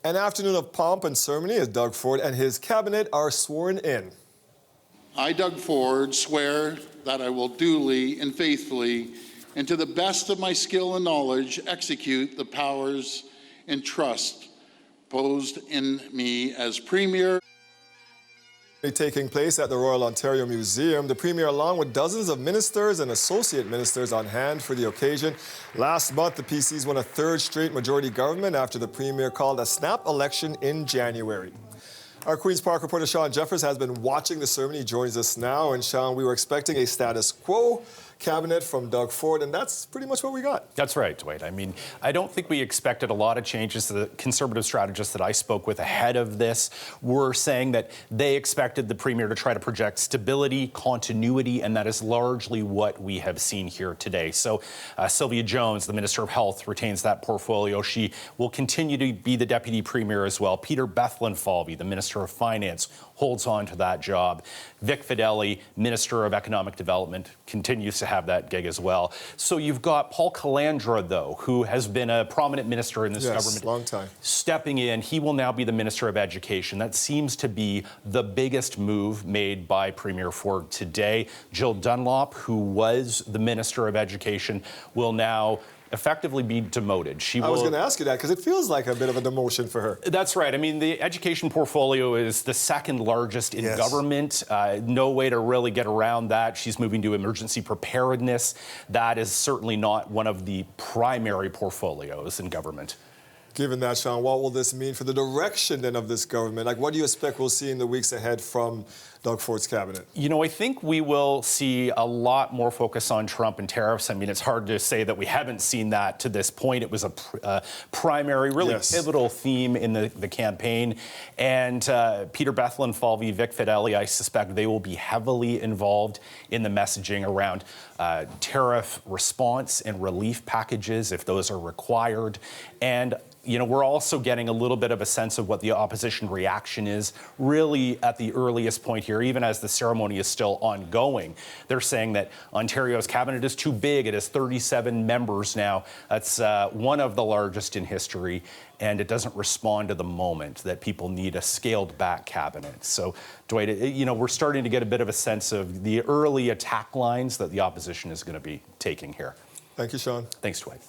An afternoon of pomp and ceremony as Doug Ford and his cabinet are sworn in. I, Doug Ford, swear that I will duly and faithfully, and to the best of my skill and knowledge, execute the powers and trust posed in me as Premier. Taking place at the Royal Ontario Museum, the Premier, along with dozens of ministers and associate ministers on hand for the occasion. Last month, the PCs won a third straight majority government after the Premier called a snap election in January. Our Queen's Park reporter Shawn Jeffords has been watching the ceremony. He joins us now. And Shawn, we were expecting a status quo cabinet from Doug Ford, and that's pretty much what we got. That's right, Dwight. I mean, I don't think we expected a lot of changes. The Conservative strategists that I spoke with ahead of this were saying that they expected the Premier to try to project stability, continuity, and that is largely what we have seen here today. So Sylvia Jones, the Minister of Health, retains that portfolio. She will continue to be the Deputy Premier as well. Peter Bethlenfalvy, the Minister of Finance, holds on to that job. Vic Fedeli, Minister of Economic Development, continues to have that gig as well. So you've got Paul Calandra, though, who has been a prominent minister in this government. Long time. Stepping in, he will now be the Minister of Education. That seems to be the biggest move made by Premier Ford today. Jill Dunlop, who was the Minister of Education, will now effectively be demoted. I was going to ask you that because it feels like a bit of a demotion for her. That's right. I mean, the education portfolio is the second largest in government. No way to really get around that. She's moving to emergency preparedness. That is certainly not one of the primary portfolios in government. Given that, Shawn, what will this mean for the direction then of this government? Like, what do you expect we'll see in the weeks ahead from Doug Ford's cabinet? You know, I think we will see a lot more focus on Trump and tariffs. I mean, it's hard to say that we haven't seen that to this point. It was a primary, really pivotal theme in the campaign. And Peter Bethlenfalvy, Vic Fedeli, I suspect they will be heavily involved in the messaging around tariff response and relief packages, if those are required. And you know, we're also getting a little bit of a sense of what the opposition reaction is really at the earliest point here, even as the ceremony is still ongoing. They're saying that Ontario's cabinet is too big. It has 37 members now. That's one of the largest in history, and it doesn't respond to the moment, that people need a scaled-back cabinet. So, Dwight, you know, we're starting to get a bit of a sense of the early attack lines that the opposition is going to be taking here. Thank you, Shawn. Thanks, Dwight.